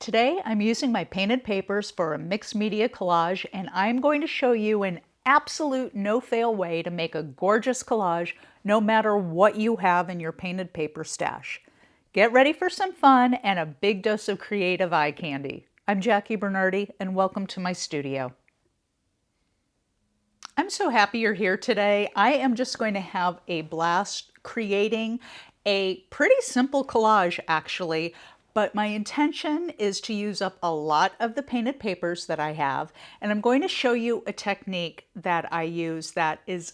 Today I'm using my painted papers for a mixed media collage, and I'm going to show you an absolute no-fail way to make a gorgeous collage no matter what you have in your painted paper stash. Get ready for some fun and a big dose of creative eye candy. I'm Jackie Bernardi and welcome to my studio. I'm so happy you're here today. I am just going to have a blast creating a pretty simple collage actually, but my intention is to use up a lot of the painted papers that I have, and I'm going to show you a technique that I use that is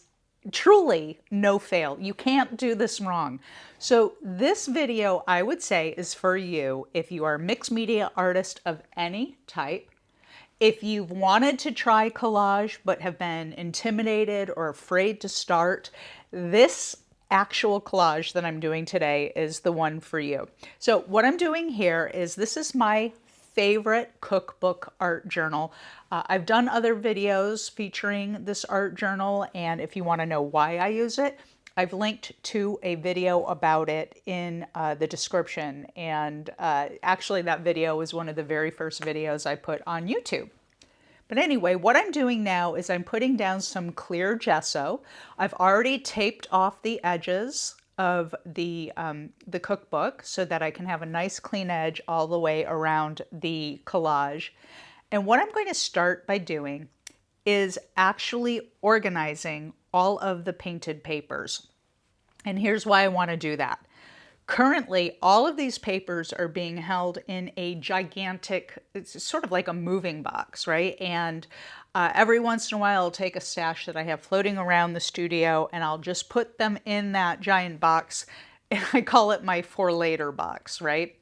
truly no fail. You can't do this wrong. So this video, I would say, is for you if you are a mixed media artist of any type. If you've wanted to try collage but have been intimidated or afraid to start, this actual collage that I'm doing today is the one for you. So what I'm doing here is this is my favorite cookbook art journal. I've done other videos featuring this art journal, and if you want to know why I use it, I've linked to a video about it in the description, and actually that video was one of the very first videos I put on YouTube. But anyway, what I'm doing now is I'm putting down some clear gesso. I've already taped off the edges of the cookbook so that I can have a nice clean edge all the way around the collage. And what I'm going to start by doing is actually organizing all of the painted papers. And here's why I want to do that. Currently, all of these papers are being held in a gigantic, it's sort of like a moving box, right? And every once in a while, I'll take a stash that I have floating around the studio and I'll just put them in that giant box. And I call it my for later box, right?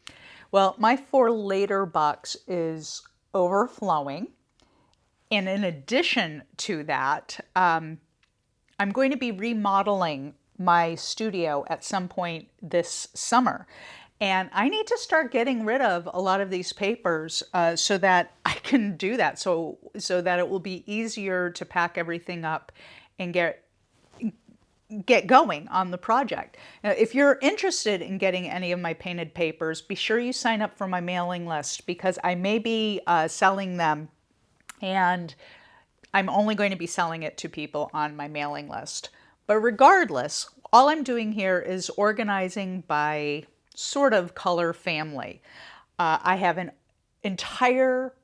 Well, my for later box is overflowing. And in addition to that, I'm going to be remodeling my studio at some point this summer. And I need to start getting rid of a lot of these papers so that I can do that, so that it will be easier to pack everything up and get going on the project. Now, if you're interested in getting any of my painted papers, be sure you sign up for my mailing list because I may be selling them, and I'm only going to be selling it to people on my mailing list. But regardless, all I'm doing here is organizing by sort of color family. I have an entire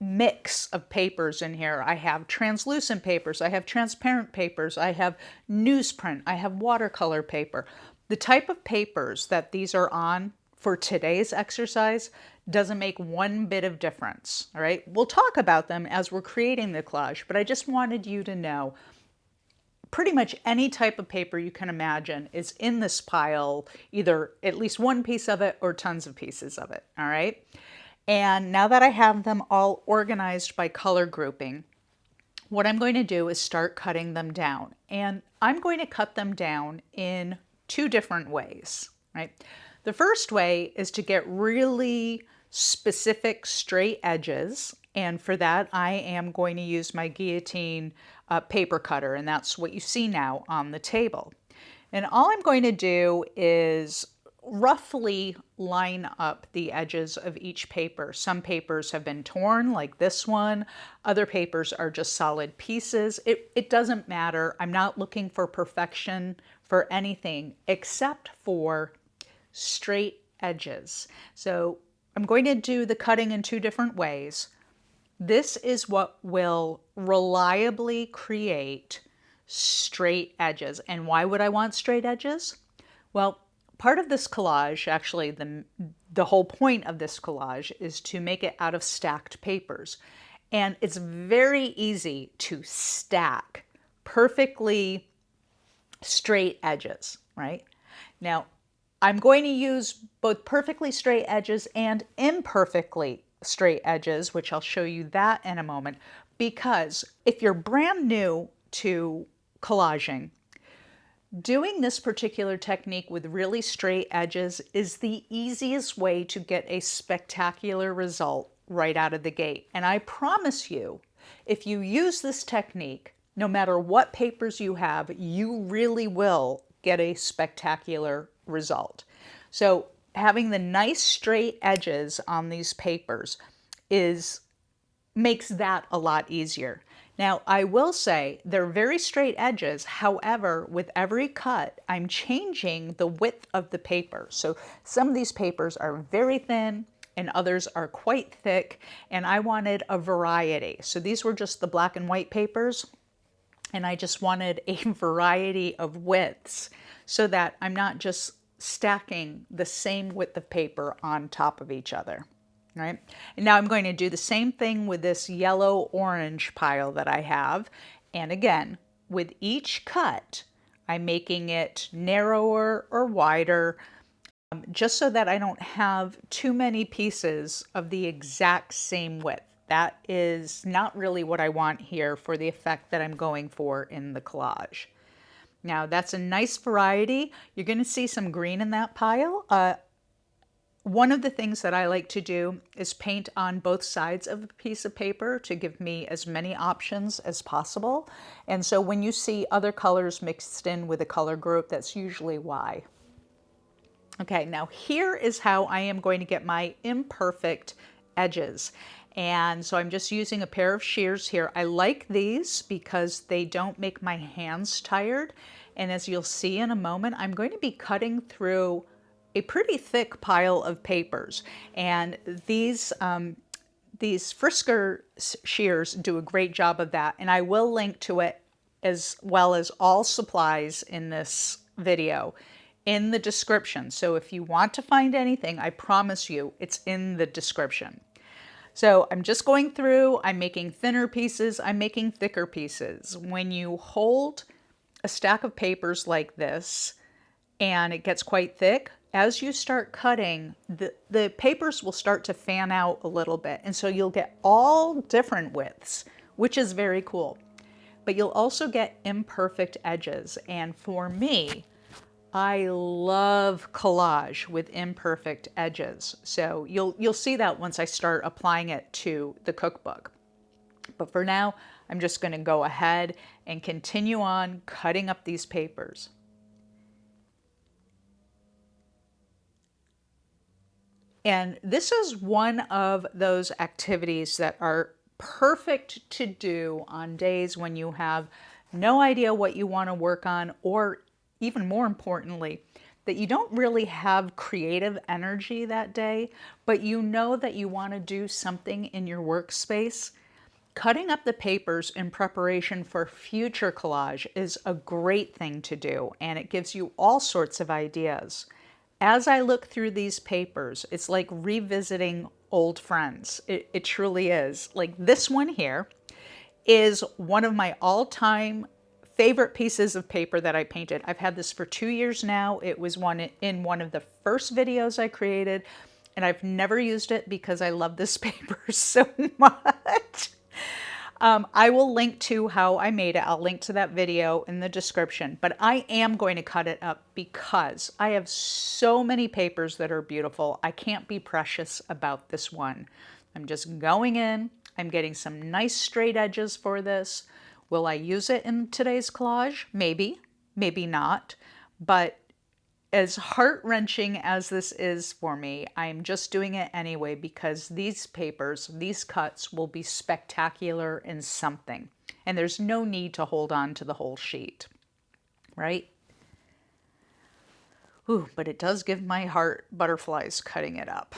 mix of papers in here. I have translucent papers, I have transparent papers, I have newsprint, I have watercolor paper. The type of papers that these are on for today's exercise doesn't make one bit of difference, all right? We'll talk about them as we're creating the collage, but I just wanted you to know pretty much any type of paper you can imagine is in this pile, either at least one piece of it or tons of pieces of it, all right? And now that I have them all organized by color grouping, what I'm going to do is start cutting them down. And I'm going to cut them down in two different ways, right? The first way is to get really specific straight edges. And for that, I am going to use my guillotine paper cutter, and that's what you see now on the table. And all I'm going to do is roughly line up the edges of each paper. Some papers have been torn, like this one. Other papers are just solid pieces. It doesn't matter. I'm not looking for perfection for anything except for straight edges. So I'm going to do the cutting in two different ways. This is what will reliably create straight edges. And why would I want straight edges? Well, part of this collage, actually the whole point of this collage, is to make it out of stacked papers. And it's very easy to stack perfectly straight edges, right? Now, I'm going to use both perfectly straight edges and imperfectly straight edges, which I'll show you that in a moment, because if you're brand new to collaging, doing this particular technique with really straight edges is the easiest way to get a spectacular result right out of the gate. And I promise you, if you use this technique, no matter what papers you have, you really will get a spectacular result. So having the nice straight edges on these papers makes that a lot easier. Now, I will say they're very straight edges. However, with every cut, I'm changing the width of the paper. So some of these papers are very thin and others are quite thick, and I wanted a variety. So these were just the black and white papers, and I just wanted a variety of widths so that I'm not just stacking the same width of paper on top of each other. Right? And now I'm going to do the same thing with this yellow orange pile that I have. And again, with each cut, I'm making it narrower or wider, just so that I don't have too many pieces of the exact same width. That is not really what I want here for the effect that I'm going for in the collage. Now that's a nice variety. You're going to see some green in that pile. One of the things that I like to do is paint on both sides of a piece of paper to give me as many options as possible. And so when you see other colors mixed in with a color group, that's usually why. Okay, now here is how I am going to get my imperfect edges. And so I'm just using a pair of shears here. I like these because they don't make my hands tired. And as you'll see in a moment, I'm going to be cutting through a pretty thick pile of papers. And these Frisker shears do a great job of that. And I will link to it as well as all supplies in this video in the description. So if you want to find anything, I promise you it's in the description. So I'm just going through, I'm making thinner pieces, I'm making thicker pieces. When you hold a stack of papers like this and it gets quite thick, as you start cutting, the papers will start to fan out a little bit. And so you'll get all different widths, which is very cool. But you'll also get imperfect edges. And for me, I love collage with imperfect edges. So you'll see that once I start applying it to the cookbook. But for now, I'm just going to go ahead and continue on cutting up these papers. And this is one of those activities that are perfect to do on days when you have no idea what you want to work on, or even more importantly, that you don't really have creative energy that day, but you know that you want to do something in your workspace. Cutting up the papers in preparation for future collage is a great thing to do, and it gives you all sorts of ideas. As I look through these papers, it's like revisiting old friends. It truly is. Like this one here is one of my all-time favorite pieces of paper that I painted. I've had this for 2 years now. It was in one of the first videos I created, and I've never used it because I love this paper so much. I will link to how I made it. I'll link to that video in the description, but I am going to cut it up because I have so many papers that are beautiful. I can't be precious about this one. I'm just going in. I'm getting some nice straight edges for this. Will I use it in today's collage? Maybe, maybe not, but as heart-wrenching as this is for me, I'm just doing it anyway because these papers, these cuts will be spectacular in something. And there's no need to hold on to the whole sheet, right? Ooh, but it does give my heart butterflies cutting it up.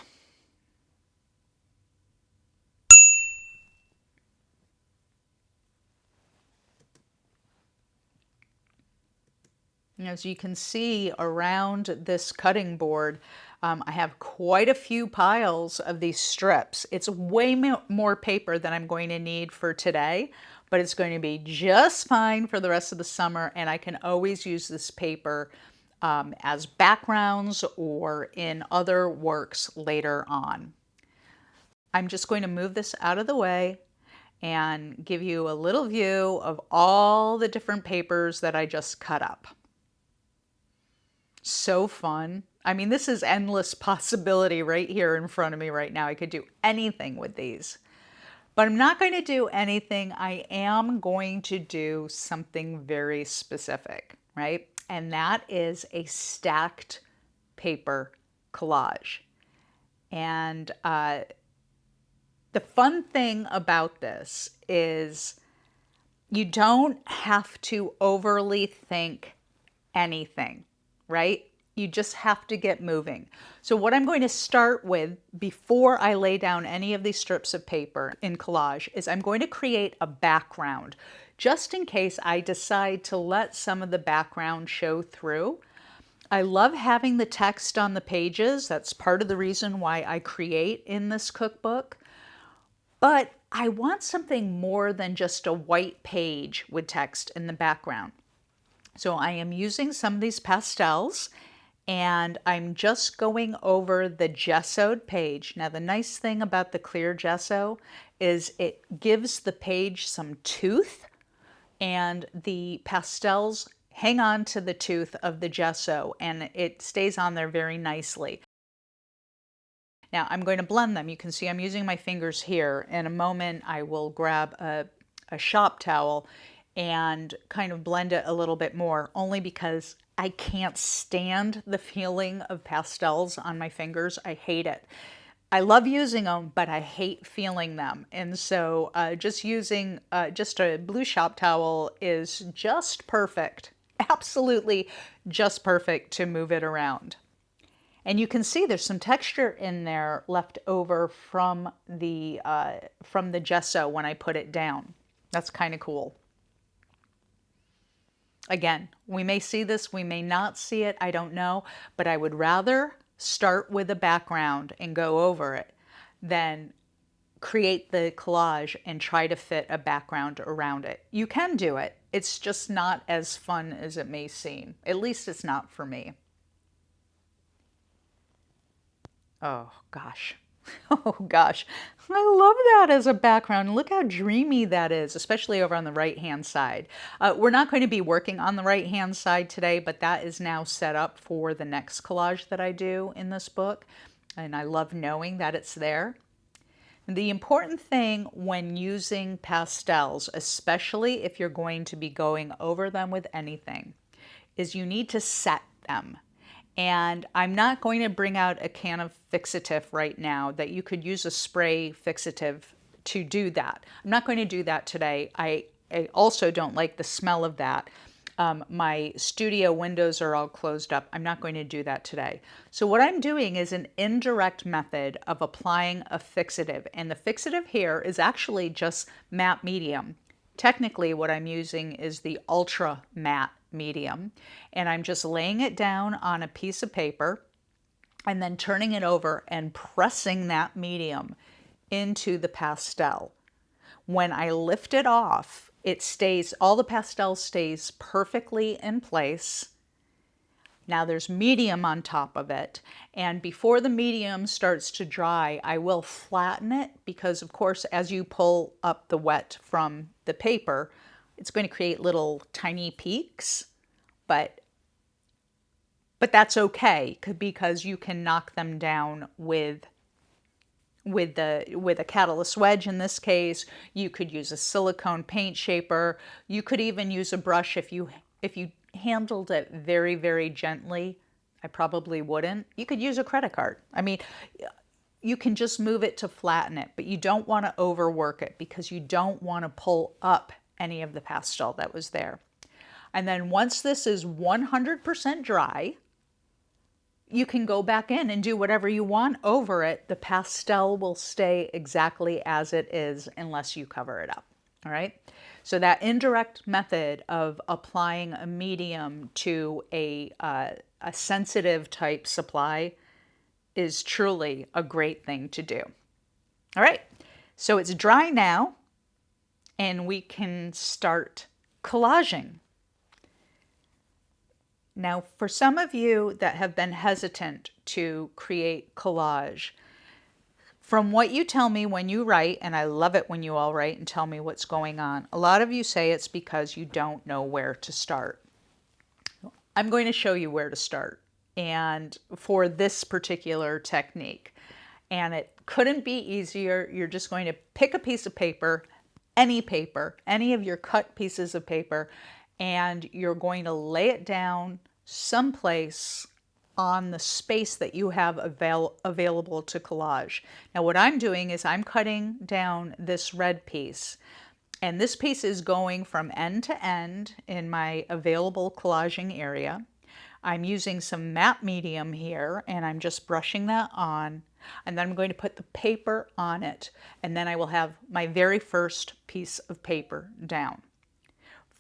As you can see around this cutting board, I have quite a few piles of these strips. It's way more paper than I'm going to need for today, but it's going to be just fine for the rest of the summer, and I can always use this paper as backgrounds or in other works later on. I'm just going to move this out of the way and give you a little view of all the different papers that I just cut up. So fun. I mean, this is endless possibility right here in front of me right now. I could do anything with these. But I'm not going to do anything. I am going to do something very specific, right? And that is a stacked paper collage. And the fun thing about this is you don't have to overly think anything, right? You just have to get moving. So what I'm going to start with before I lay down any of these strips of paper in collage is I'm going to create a background just in case I decide to let some of the background show through. I love having the text on the pages. That's part of the reason why I create in this cookbook. But I want something more than just a white page with text in the background. So I am using some of these pastels and I'm just going over the gessoed page. Now the nice thing about the clear gesso is it gives the page some tooth, and the pastels hang on to the tooth of the gesso and it stays on there very nicely. Now I'm going to blend them. You can see I'm using my fingers here. In a moment I will grab a shop towel and kind of blend it a little bit more, only because I can't stand the feeling of pastels on my fingers. I hate it. I love using them, but I hate feeling them. And so just using just a blue shop towel is just perfect. Absolutely just perfect to move it around. And you can see there's some texture in there left over from the gesso when I put it down. That's kind of cool. Again, we may see this, we may not see it, I don't know, but I would rather start with a background and go over it than create the collage and try to fit a background around it. You can do it, it's just not as fun as it may seem. At least it's not for me. Oh gosh. Oh gosh, I love that as a background. Look how dreamy that is, especially over on the right-hand side. We're not going to be working on the right-hand side today, but that is now set up for the next collage that I do in this book. And I love knowing that it's there. The important thing when using pastels, especially if you're going to be going over them with anything, is you need to set them. And I'm not going to bring out a can of fixative right now that you could use a spray fixative to do that. I'm not going to do that today. I also don't like the smell of that. My studio windows are all closed up. I'm not going to do that today. So what I'm doing is an indirect method of applying a fixative. And the fixative here is actually just matte medium. Technically what I'm using is the ultra matte medium, and I'm just laying it down on a piece of paper and then turning it over and pressing that medium into the pastel. When I lift it off, it stays, all the pastel stays perfectly in place. Now there's medium on top of it, and before the medium starts to dry, I will flatten it because, of course, as you pull up the wet from the paper, it's going to create little tiny peaks, but that's okay because you can knock them down with a catalyst wedge in this case. You could use a silicone paint shaper. You could even use a brush if you handled it very, very gently. I probably wouldn't. You could use a credit card. I mean, you can just move it to flatten it, but you don't want to overwork it because you don't want to pull up any of the pastel that was there. And then once this is 100% dry, you can go back in and do whatever you want over it. The pastel will stay exactly as it is unless you cover it up. All right. So that indirect method of applying a medium to a sensitive type supply is truly a great thing to do. All right. So it's dry now and we can start collaging. Now, for some of you that have been hesitant to create collage, from what you tell me when you write, and I love it when you all write and tell me what's going on, a lot of you say it's because you don't know where to start. I'm going to show you where to start, and for this particular technique. And it couldn't be easier. You're just going to pick a piece of paper, any of your cut pieces of paper, and you're going to lay it down someplace on the space that you have available to collage. Now what I'm doing is I'm cutting down this red piece, and this piece is going from end to end in my available collaging area. I'm using some matte medium here, and I'm just brushing that on, and then I'm going to put the paper on it, and then I will have my very first piece of paper down.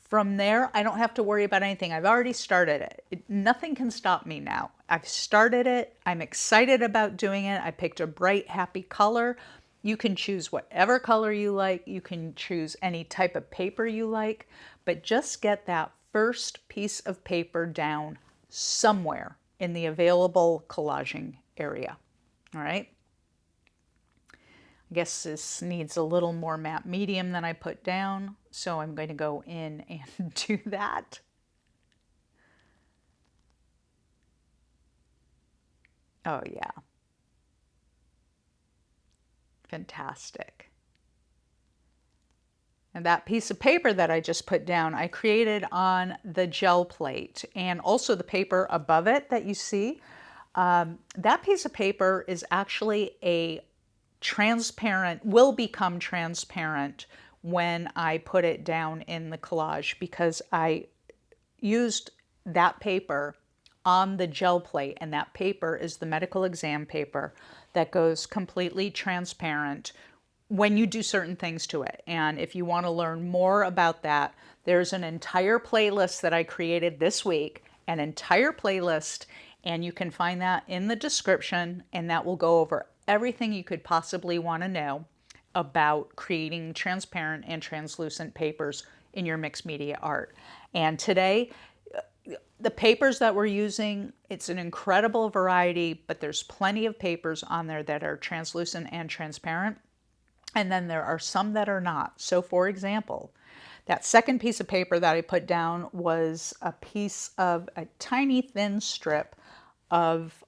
From there, I don't have to worry about anything. I've already started it. Nothing can stop me now. I've started it. I'm excited about doing it. I picked a bright, happy color. You can choose whatever color you like. You can choose any type of paper you like, but just get that first piece of paper down somewhere in the available collaging area. All right. I guess this needs a little more matte medium than I put down, so I'm going to go in and do that. Oh yeah. Fantastic. And that piece of paper that I just put down, I created on the gel plate, and also the paper above it that you see. That piece of paper is actually a transparent, will become transparent when I put it down in the collage, because I used that paper on the gel plate, and that paper is the medical exam paper that goes completely transparent when you do certain things to it. And if you want to learn more about that, there's an entire playlist that I created this week, an entire playlist, and you can find that in the description, and that will go over everything you could possibly want to know about creating transparent and translucent papers in your mixed media art. And today, the papers that we're using, it's an incredible variety, but there's plenty of papers on there that are translucent and transparent. And then there are some that are not. So for example, that second piece of paper that I put down was a piece of a tiny thin strip of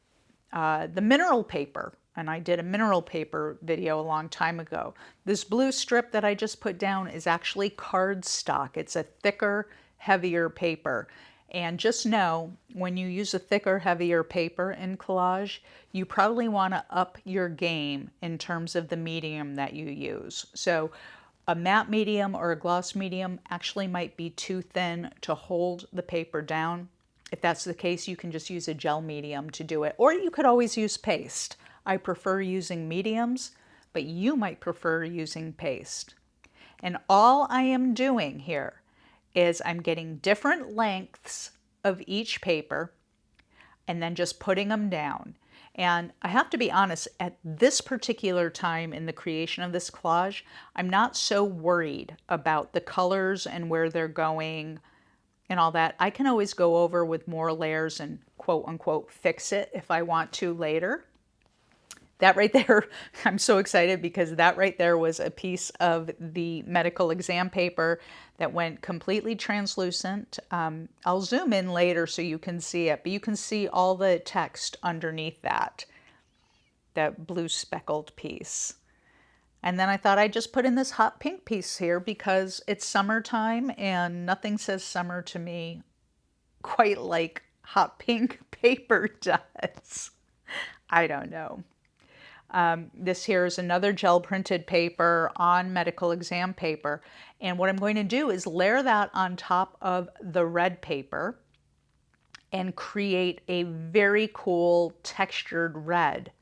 the mineral paper. And I did a mineral paper video a long time ago. This blue strip that I just put down is actually cardstock. It's a thicker, heavier paper. And just know, when you use a thicker, heavier paper in collage, you probably want to up your game in terms of the medium that you use. So a matte medium or a gloss medium actually might be too thin to hold the paper down. If that's the case, you can just use a gel medium to do it, or you could always use paste. I prefer using mediums, but you might prefer using paste. And all I am doing here is I'm getting different lengths of each paper and then just putting them down. And I have to be honest, at this particular time in the creation of this collage, I'm not so worried about the colors and where they're going and all that. I can always go over with more layers and quote unquote fix it if I want to later. That right there, I'm so excited because that right there was a piece of the medical exam paper that went completely translucent. I'll zoom in later so you can see it, but you can see all the text underneath that blue speckled piece. And then I thought I'd just put in this hot pink piece here because it's summertime and nothing says summer to me quite like hot pink paper does. I don't know. This here is another gel printed paper on medical exam paper. And what I'm going to do is layer that on top of the red paper and create a very cool textured red.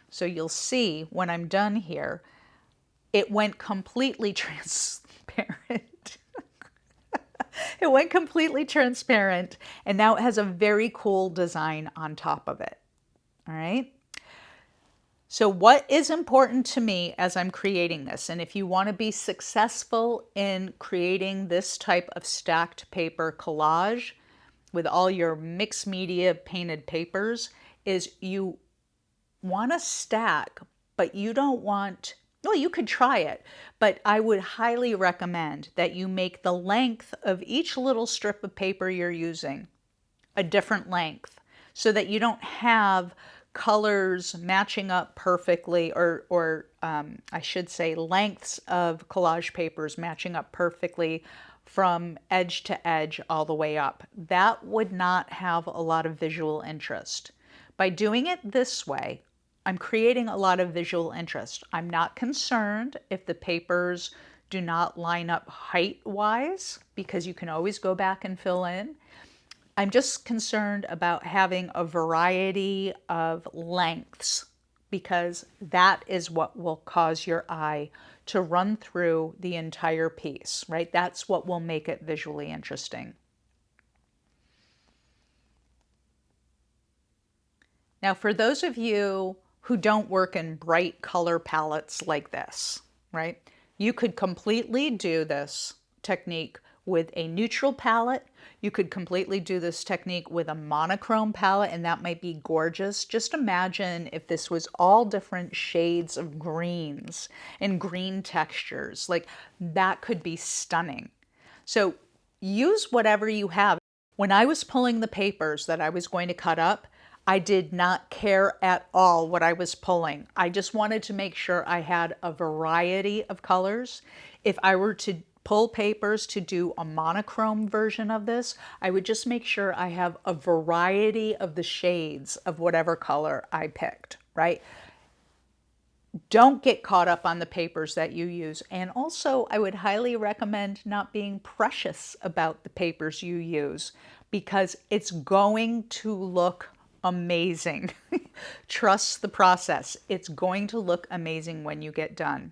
So you'll see when I'm done here, it went completely transparent. It went completely transparent, and now it has a very cool design on top of it. All right. So what is important to me as I'm creating this, and if you want to be successful in creating this type of stacked paper collage with all your mixed media painted papers, is you want to stack, but you don't want, well, you could try it, but I would highly recommend that you make the length of each little strip of paper you're using a different length so that you don't have colors matching up perfectly, or I should say lengths of collage papers matching up perfectly from edge to edge all the way up. That would not have a lot of visual interest. By doing it this way, I'm creating a lot of visual interest. I'm not concerned if the papers do not line up height-wise, because you can always go back and fill in. I'm just concerned about having a variety of lengths, because that is what will cause your eye to run through the entire piece, right? That's what will make it visually interesting. Now, for those of you who don't work in bright color palettes like this, right? You could completely do this technique with a neutral palette. You could completely do this technique with a monochrome palette, and that might be gorgeous. Just imagine if this was all different shades of greens and green textures. Like, that could be stunning. So use whatever you have. When I was pulling the papers that I was going to cut up, I did not care at all what I was pulling. I just wanted to make sure I had a variety of colors. If I were to pull papers to do a monochrome version of this, I would just make sure I have a variety of the shades of whatever color I picked, right? Don't get caught up on the papers that you use. And also, I would highly recommend not being precious about the papers you use, because it's going to look amazing. Trust the process. It's going to look amazing when you get done.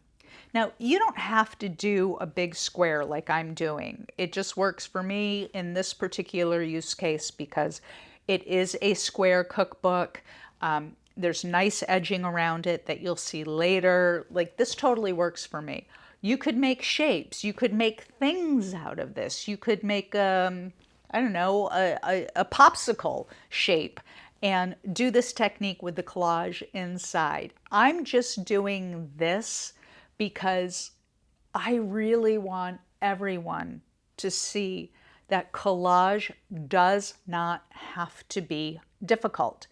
Now, you don't have to do a big square like I'm doing. It just works for me in this particular use case because it is a square cookbook. There's nice edging around it that you'll see later. Like, this totally works for me. You could make shapes. You could make things out of this. You could make, I don't know, a popsicle shape and do this technique with the collage inside. I'm just doing this because I really want everyone to see that collage does not have to be difficult.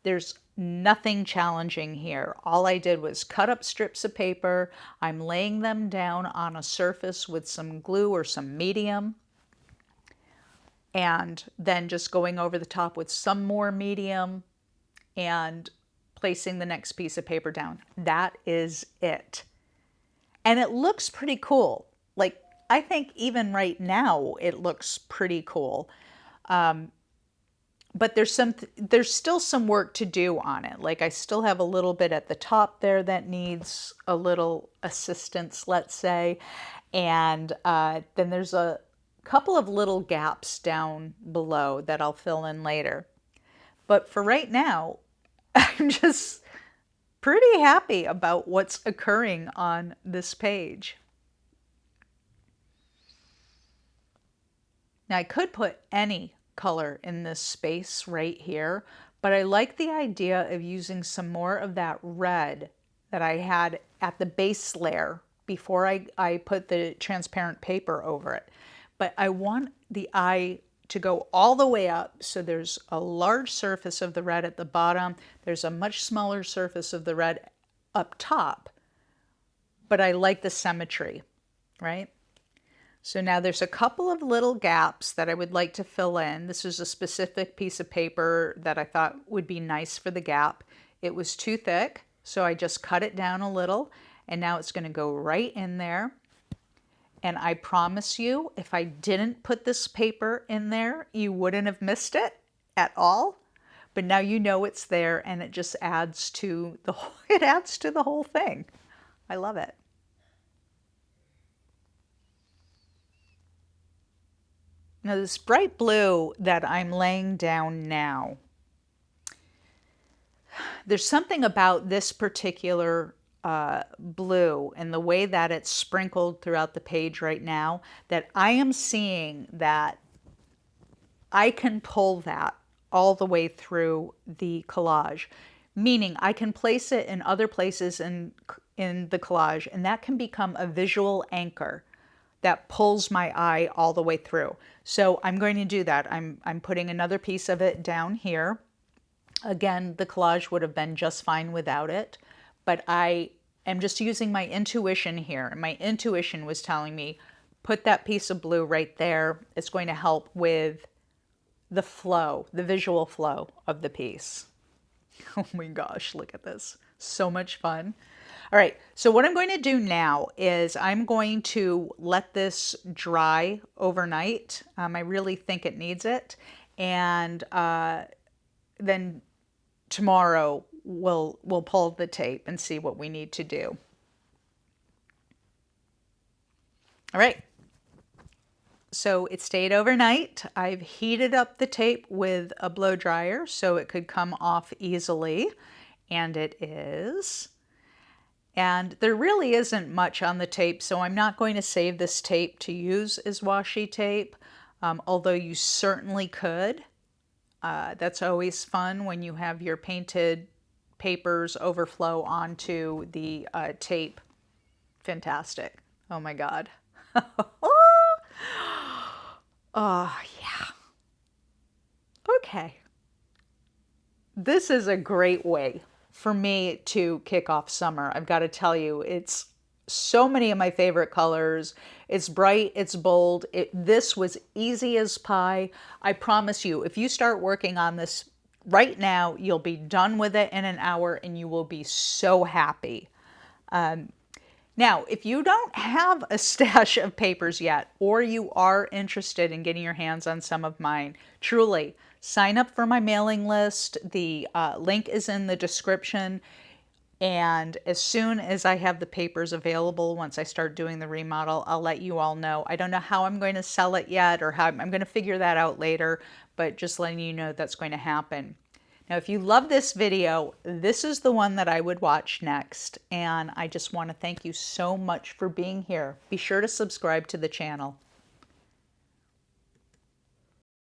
There's nothing challenging here. All I did was cut up strips of paper. I'm laying them down on a surface with some glue or some medium, and then just going over the top with some more medium and placing the next piece of paper down. That is it. And it looks pretty cool. Like, I think even right now it looks pretty cool. But there's still some work to do on it. Like, I still have a little bit at the top there that needs a little assistance, let's say. And then there's a couple of little gaps down below that I'll fill in later. But for right now, I'm just pretty happy about what's occurring on this page. Now, I could put any color in this space right here, but I like the idea of using some more of that red that I had at the base layer before I put the transparent paper over it. But I want the eye to go all the way up, so there's a large surface of the red at the bottom. There's a much smaller surface of the red up top, but I like the symmetry, right? So now there's a couple of little gaps that I would like to fill in. This is a specific piece of paper that I thought would be nice for the gap. It was too thick, so I just cut it down a little, and now it's going to go right in there. And I promise you, if I didn't put this paper in there, you wouldn't have missed it at all. But now you know it's there, and it just adds to the whole thing. I love it. Now, this bright blue that I'm laying down now, there's something about this particular blue and the way that it's sprinkled throughout the page right now that I am seeing that I can pull that all the way through the collage, meaning I can place it in other places in the collage, and that can become a visual anchor that pulls my eye all the way through. So I'm going to do that. I'm putting another piece of it down here. Again, the collage would have been just fine without it, but I am just using my intuition here. And my intuition was telling me, put that piece of blue right there. It's going to help with the flow, the visual flow of the piece. Oh my gosh, look at this. So much fun. All right, so what I'm going to do now is I'm going to let this dry overnight. I really think it needs it. And then tomorrow we'll pull the tape and see what we need to do. All right. So it stayed overnight. I've heated up the tape with a blow dryer so it could come off easily, and it is. And there really isn't much on the tape, so I'm not going to save this tape to use as washi tape, although you certainly could. That's always fun when you have your painted papers overflow onto the tape. Fantastic. Oh my God. Oh, yeah. Okay. This is a great way for me to kick off summer. I've got to tell you, it's so many of my favorite colors. It's bright, it's bold. This was easy as pie. I promise you, if you start working on this right now, you'll be done with it in an hour and you will be so happy. Now, if you don't have a stash of papers yet, or you are interested in getting your hands on some of mine, truly sign up for my mailing list. The link is in the description. And as soon as I have the papers available, once I start doing the remodel, I'll let you all know. I don't know how I'm going to sell it yet or how I'm going to figure that out later, but just letting you know that's going to happen. Now, if you love this video, this is the one that I would watch next. And I just want to thank you so much for being here. Be sure to subscribe to the channel.